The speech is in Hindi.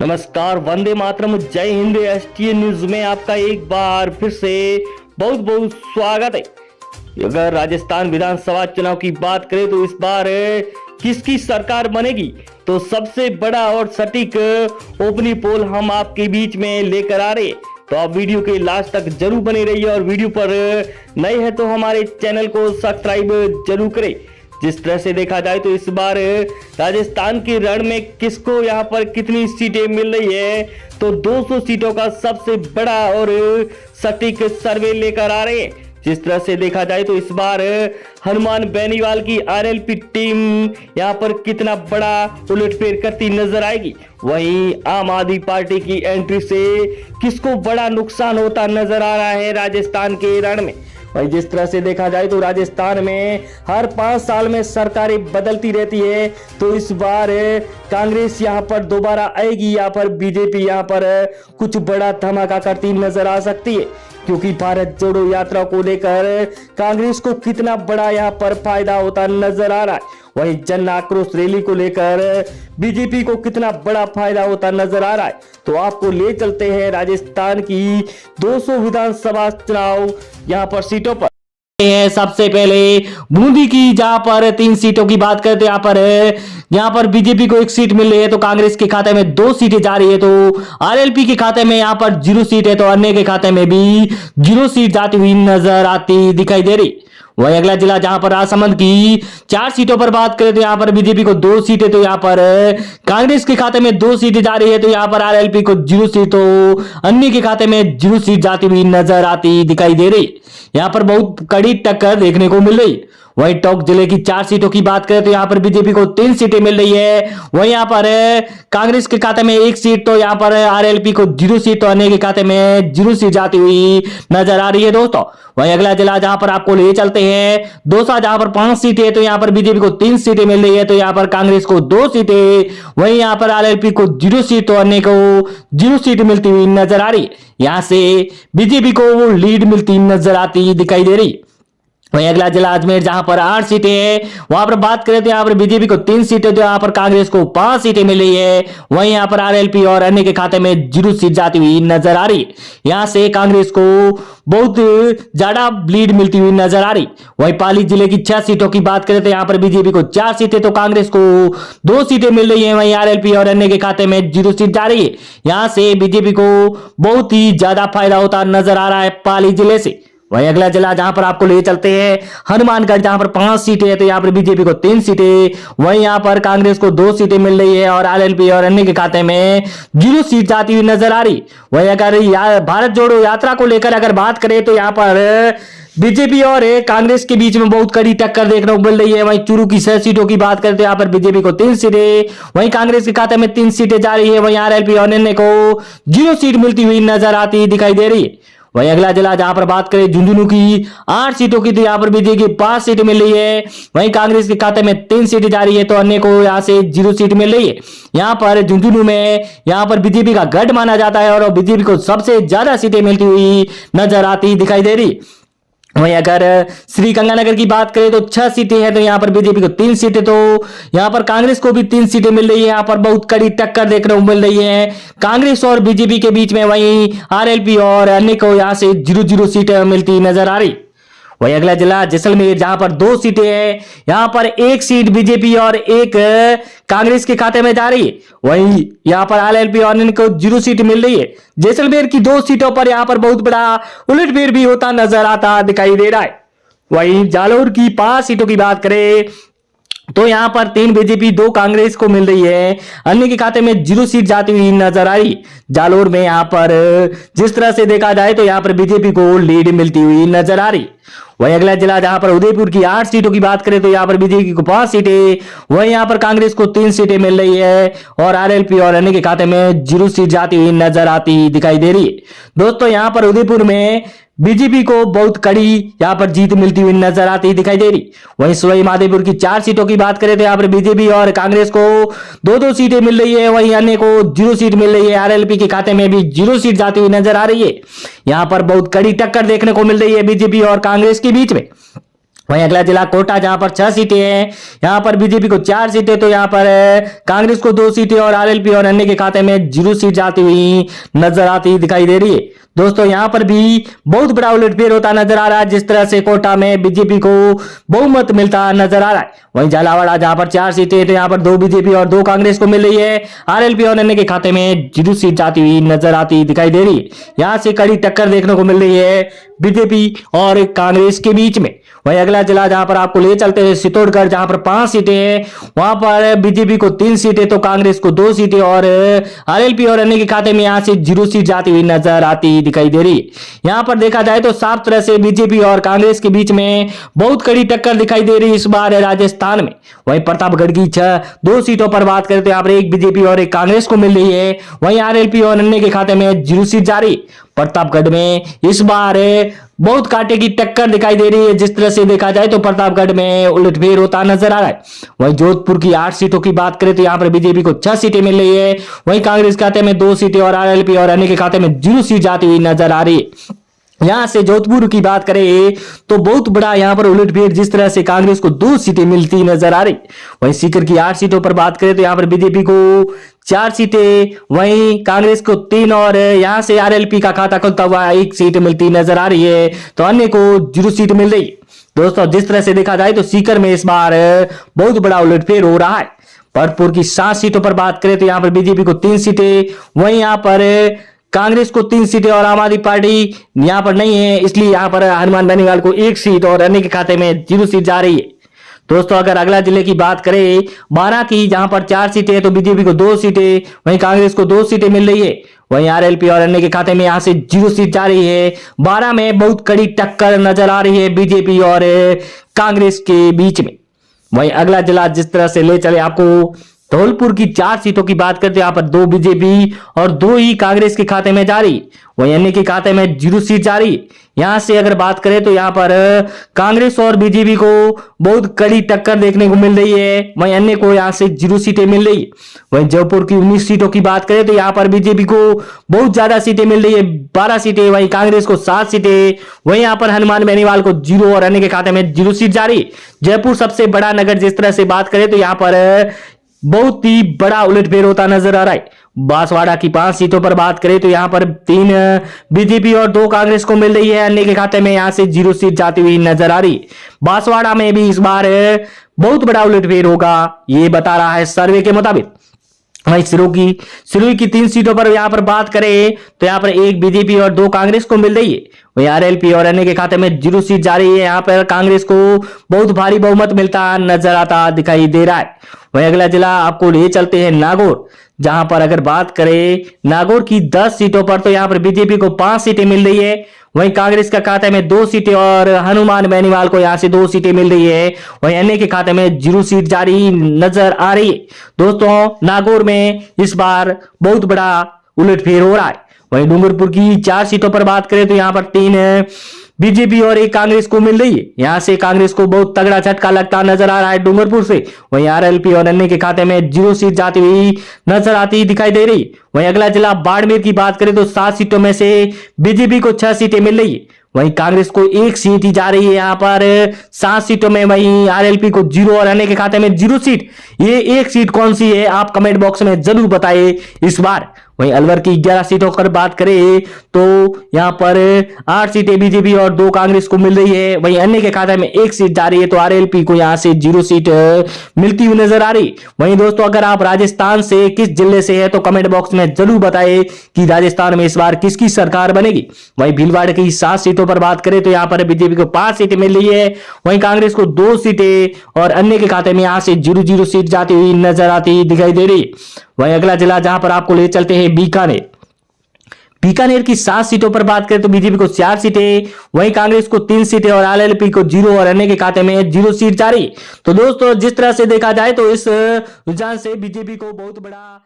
नमस्कार, वंदे मातरम, जय हिंद। एसटीएन न्यूज में आपका एक बार फिर से बहुत बहुत स्वागत है। अगर राजस्थान विधानसभा चुनाव की बात करें तो इस बार किसकी सरकार बनेगी, तो सबसे बड़ा और सटीक ओपनी पोल हम आपके बीच में लेकर आ रहे हैं। तो आप वीडियो के लास्ट तक जरूर बने रहिए और वीडियो पर नए हैं तो हमारे चैनल को सब्सक्राइब जरूर करें। जिस तरह से देखा जाए तो इस बार राजस्थान के रण में किसको यहाँ पर कितनी सीटें मिल रही है, तो 200 सीटों का सबसे बड़ा और सटीक सर्वे लेकर आ रहे हैं। जिस तरह से देखा जाए तो इस बार हनुमान बेनीवाल की आरएलपी टीम यहाँ पर कितना बड़ा उलटफेर करती नजर आएगी। वहीं आम आदमी पार्टी की एंट्री से किसको बड़ा नुकसान होता नजर आ रहा है राजस्थान के रण में। वही जिस तरह से देखा जाए तो राजस्थान में हर 5 साल में सरकारें बदलती रहती है, तो इस बार कांग्रेस यहाँ पर दोबारा आएगी या पर बीजेपी यहाँ पर कुछ बड़ा धमाका करती नजर आ सकती है, क्योंकि भारत जोड़ो यात्रा को लेकर कांग्रेस को कितना बड़ा यहाँ पर फायदा होता नजर आ रहा है। वहीं जन आक्रोश रैली को लेकर बीजेपी को कितना बड़ा फायदा होता नजर आ रहा है। तो आपको ले चलते हैं राजस्थान की 200 विधानसभा चुनाव यहाँ पर सीटों पर। सबसे पहले बूंदी की, जहां पर 3 सीटों की बात करते हैं। यहाँ पर बीजेपी को 1 सीट मिल रही है, तो कांग्रेस के खाते में 2 सीटें जा रही है, तो आरएलपी के खाते में यहाँ पर 0 सीट है, तो अन्य के खाते में भी 0 सीट जाती हुई नजर आती दिखाई दे रही। वही अगला जिला जहां पर राजसमंद की 4 सीटों पर बात करें तो यहाँ पर बीजेपी को 2 सीटें, तो यहाँ पर कांग्रेस के खाते में 2 सीटें जा रही है, तो यहाँ पर आरएलपी को 0 सीट, तो अन्य के खाते में 0 सीट जाती हुई नजर आती दिखाई दे रही। यहाँ पर बहुत कड़ी टक्कर देखने को मिल रही। वहीं टोंक जिले की 4 सीटों की बात करें तो यहाँ पर बीजेपी को 3 सीटें मिल रही है। वहीं यहाँ पर कांग्रेस के खाते में 1 सीट, तो यहाँ पर आरएलपी को 0 सीट, तो अन्य के खाते में 0 सीट जाती हुई नजर आ रही है दोस्तों। वहीं अगला जिला जहां पर आपको ले चलते हैं दौसा, जहां पर 5 सीटें है, तो यहाँ पर बीजेपी को 3 सीटें मिल रही है, तो यहाँ पर कांग्रेस को 2 सीटें, वहीं यहाँ पर आरएलपी को 0 सीट, तो अन्य को 0 सीट मिलती हुई नजर आ रही। यहां से बीजेपी को वो लीड मिलती नजर आती दिखाई दे रही। वहीं अगला जिला अजमेर, जहां पर 8 सीटें हैं, वहां पर बात करें तो यहाँ पर बीजेपी को 3 सीटें, तो यहाँ पर कांग्रेस को 5 सीटें मिल रही है। वहीं यहाँ पर आरएलपी और अन्य के खाते में 0 सीट जाती हुई नजर आ रही। यहां से कांग्रेस को बहुत ज्यादा लीड मिलती हुई नजर आ रही। वहीं पाली जिले की 6 सीटों की बात करें तो यहाँ पर बीजेपी को 4 सीटें, तो कांग्रेस को 2 सीटें मिल रही है। वहीं आरएलपी और अन्य के खाते में 0 सीट जा रही है। यहां से बीजेपी को बहुत ही ज्यादा फायदा होता नजर आ रहा है पाली जिले से। वहीं अगला जिला जहां पर आपको ले चलते हैं हनुमानगढ़, जहां पर 5 सीटें है, तो यहाँ पर बीजेपी को 3 सीटें, वहीं यहाँ पर कांग्रेस को 2 सीटें मिल रही है और आरएलपी और अन्य के खाते में 0 सीट जाती हुई नजर आ रही। वहीं अगर भारत जोड़ो यात्रा को लेकर अगर बात करें तो यहाँ पर बीजेपी और कांग्रेस के बीच में बहुत कड़ी टक्कर देखने को मिल रही है। वहीं चूरू की 6 सीटों की बात करते हैं, यहाँ पर बीजेपी को 3 सीटें, वहीं कांग्रेस के खाते में 3 सीटें जा रही है। वहीं आरएलपी और अन्य को 0 सीट मिलती हुई नजर आती दिखाई दे रही है। वहीं अगला जिला जहां पर बात करें झुंझुनू की 8 सीटों की, तो यहाँ पर बीजेपी की 5 सीटें मिल रही है। वहीं कांग्रेस के खाते में 3 सीटें जा रही है, तो अन्य को यहाँ से 0 सीट मिल रही है। यहाँ पर झुंझुनू में यहाँ पर बीजेपी का गढ़ माना जाता है और बीजेपी को सबसे ज्यादा सीटें मिलती हुई नजर आती दिखाई दे रही। वहीं अगर श्री गंगानगर की बात करें तो 6 सीटें हैं, तो यहाँ पर बीजेपी को 3 सीटें, तो यहाँ पर कांग्रेस को भी 3 सीटें मिल रही है। यहाँ पर बहुत कड़ी टक्कर देखने को मिल रही है कांग्रेस और बीजेपी के बीच में। वहीं आरएलपी और अन्य को यहाँ से 0-0 सीटें मिलती नजर आ रही। वहीं अगला जिला जैसलमेर, जहां पर 2 सीटें हैं, यहां पर 1 सीट बीजेपी और 1 कांग्रेस के खाते में जा रही है। वहीं यहां पर आरएलपी और अन्य को 0 सीट मिल रही है। जैसलमेर की 2 सीटों पर यहां पर बहुत बड़ा उलटफेर भी होता नजर आता दिखाई दे रहा है। वहीं जालोर की 5 सीटों की बात करें तो यहाँ पर 3 बीजेपी 2 कांग्रेस को मिल रही है, अन्य के खाते में 0 सीट जाती हुई नजर आ रही। जालोर में यहाँ पर जिस तरह से देखा जाए तो यहाँ पर बीजेपी को लीड मिलती हुई नजर आ रही। वहीं अगला जिला जहां पर उदयपुर की 8 सीटों की बात करें तो यहाँ पर बीजेपी को 5 सीटें, वहीं यहाँ पर कांग्रेस को 3 सीटें मिल रही है और आरएलपी और अन्य के खाते में 0 सीट जाती हुई नजर आती दिखाई दे रही है। दोस्तों यहाँ पर उदयपुर में बीजेपी को बहुत कड़ी यहाँ पर जीत मिलती हुई नजर आती दिखाई दे रही। वहीं सवाई माधोपुर की 4 सीटों की बात करें तो यहाँ पर बीजेपी और कांग्रेस को 2-2 सीटें मिल रही है। वहीं अन्य को 0 सीट मिल रही है। आरएलपी के खाते में भी 0 सीट जाती हुई नजर आ रही है। यहाँ पर बहुत कड़ी टक्कर देखने को मिल रही है बीजेपी और कांग्रेस के बीच में। वहीं अगला जिला कोटा, जहां पर 6 सीटें हैं, यहां पर बीजेपी को 4 सीटें, तो यहां पर कांग्रेस को 2 सीटें और आरएलपी और अन्य के खाते में 0 सीट जाती हुई नजर आती दिखाई दे रही है। दोस्तों यहां पर भी बहुत बड़ा उलटफेर होता नजर आ रहा है, जिस तरह से कोटा में बीजेपी को बहुमत मिलता नजर आ रहा है। वहीं झालावाड़, जहां पर 4 सीटें, तो यहां पर 2 बीजेपी और 2 कांग्रेस को मिल रही है। आरएलपी और अन्य के खाते में 0 सीट जाती हुई नजर आती दिखाई दे रही है। यहां से कड़ी टक्कर देखने को मिल रही है बीजेपी और कांग्रेस के बीच में। वहीं अगला जिला जहां पर आपको ले चलते हैं चित्तौड़गढ़, जहां पर 5 सीटें हैं, वहां पर बीजेपी को 3 सीटें, तो कांग्रेस को 2 सीटें और आरएलपी और अन्य के खाते में यहां से 0 सीट जाती हुई नजर आती दिखाई दे रही है। यहां पर देखा जाए तो साफ तरह से बीजेपी और कांग्रेस के बीच में बहुत कड़ी टक्कर दिखाई दे रही है इस बार राजस्थान में। वहीं प्रतापगढ़ की 2 सीटों पर बात करें तो यहां पर एक बीजेपी और एक कांग्रेस को मिल रही है। वहीं आरएलपी और अन्य के खाते में 0 सीट जारी। प्रतापगढ़ में इस बार बहुत कांटे की टक्कर दिखाई दे रही है, जिस तरह से देखा जाए तो प्रतापगढ़ में उलटफेर होता नजर आ रहा है। वहीं जोधपुर की 8 सीटों की बात करें तो यहां पर बीजेपी को 6 सीटें मिल रही है। वहीं कांग्रेस के खाते में 2 सीटें और आरएलपी और अन्य के खाते में 0 सीट जाती हुई नजर आ रही है। यहां से जोधपुर की बात करें तो बहुत बड़ा यहां पर उलटफेर, जिस तरह से कांग्रेस को 2 सीटें मिलती नजर आ रही। वहीं सीकर की 8 सीटों पर बात करें तो यहां पर बीजेपी को 4 सीटें, वहीं कांग्रेस को 3 और यहां से आरएलपी का खाता खुलता हुआ 1 सीट मिलती नजर आ रही है, तो अन्य को 0 सीट मिल रही है। दोस्तों जिस तरह से देखा जाए तो सीकर में इस बार बहुत बड़ा उलटफेर हो रहा है। भरतपुर की 7 सीटों पर बात करें तो यहां पर बीजेपी को 3 सीटें, वहीं यहां पर कांग्रेस को 3 सीटें और आम आदमी पार्टी यहां पर नहीं है, इसलिए यहां पर हनुमान बेनीवाल को 1 सीट और अन्य के खाते में 0 सीट जा रही है। दोस्तों अगर अगला जिले की बात करें बारां की, जहां पर 4 सीटें हैं, तो बीजेपी को 2 सीटें, वहीं कांग्रेस को 2 सीटें मिल रही है। वहीं आरएलपी और अन्य के खाते में यहां से 0 सीट जा रही है। बारां में बहुत कड़ी टक्कर नजर आ रही है बीजेपी और कांग्रेस के बीच में। वहीं अगला जिला जिस तरह से ले चले आपको, धौलपुर की 4 सीटों की बात करते हैं, यहां पर 2 बीजेपी और 2 ही कांग्रेस के खाते में जारी। वहीं अन्य के खाते में 0 सीट जारी। यहां से अगर बात करें तो यहां पर कांग्रेस और बीजेपी को बहुत कड़ी टक्कर देखने को मिल रही है। वहीं अन्य को यहां से 0 सीटें मिल रही है। वहीं जयपुर की 19 सीटों की बात करें तो यहां पर बीजेपी को बहुत ज्यादा सीटें मिल रही है, 12 सीटें, वहीं कांग्रेस को 7 सीटें। वहीं यहां पर हनुमान बेनीवाल को 0 और अन्य के खाते में 0 सीट जारी। जयपुर सबसे बड़ा नगर जिस तरह से बात करें तो यहां पर बहुत ही बड़ा उलटफेर होता नजर आ रहा है। बांसवाड़ा की 5 सीटों पर बात करें तो यहां पर 3 बीजेपी और 2 कांग्रेस को मिल रही है, अन्य के खाते में यहां से 0 सीट जाती हुई नजर आ रही। बांसवाड़ा में भी इस बार बहुत बड़ा उलटफेर होगा, ये बता रहा है सर्वे के मुताबिक। वहीं सिरोही की 3 सीटों पर यहां पर बात करें तो यहां पर 1 बीजेपी और 2 कांग्रेस को मिल रही है। वहीं आरएलपी और अन्य के खाते में 0 सीट जारी है। यहां पर कांग्रेस को बहुत भारी बहुमत मिलता नजर आता दिखाई दे रहा है। वहीं अगला जिला आपको ले चलते हैं नागौर, जहां पर अगर बात करें नागौर की 10 सीटों पर तो यहां पर बीजेपी को 5 सीटें मिल रही है। वहीं कांग्रेस के खाते में 2 सीटें और हनुमान बेनीवाल को यहां से 2 सीटें मिल रही है। वहीं अन्य के खाते में 0 सीट जारी नजर आ रही है। दोस्तों नागौर में इस बार बहुत बड़ा उलटफेर हो रहा है। वहीं डूंगरपुर की 4 सीटों पर बात करें तो यहां पर 3 बीजेपी और 1 कांग्रेस को मिल रही है। यहां से कांग्रेस को बहुत तगड़ा झटका लगता नजर आ रहा है डूंगरपुर से। वहीं आरएलपी और अन्य के खाते में 0 सीट जाती हुई नजर आती दिखाई दे रही। वहीं अगला जिला बाड़मेर की बात करें तो 7 सीटों में से बीजेपी को 6 सीटें मिल रही है। वहीं कांग्रेस को 1 सीट ही जा रही है। यहां पर 7 सीटों में वहीं आरएलपी को 0 और अन्य के खाते में 0 सीट। ये 1 सीट कौन सी है आप कमेंट बॉक्स में जरूर बताइए इस बार। वहीं अलवर की 11 सीटों पर बात करें तो यहां पर 8 सीटें बीजेपी और 2 कांग्रेस को मिल रही है। वहीं अन्य के खाते में 1 सीट जा रही है, तो आरएलपी को यहां से 0 सीट मिलती हुई नजर आ रही। वहीं दोस्तों अगर आप राजस्थान से किस जिले से है तो कमेंट बॉक्स में जरूर बताइए कि राजस्थान में इस बार किसकी सरकार बनेगी। वहीं भीलवाड़ा की 7 सीटों पर बात करें तो यहां पर बीजेपी को 5 सीटें मिल रही है। वहीं कांग्रेस को 2 सीटें और अन्य के खाते में यहां से 0-0 सीट जाती हुई नजर आती दिखाई दे रही। वहीं अगला जिला जहां पर आपको ले चलते हैं बीकानेर की 7 सीटों पर बात करें तो बीजेपी को 4 सीटें, वहीं कांग्रेस को 3 सीटें और आरएलपी को 0 और अन्य के खाते में 0 सीट जारी। तो दोस्तों जिस तरह से देखा जाए तो इस रुझान से बीजेपी को बहुत बड़ा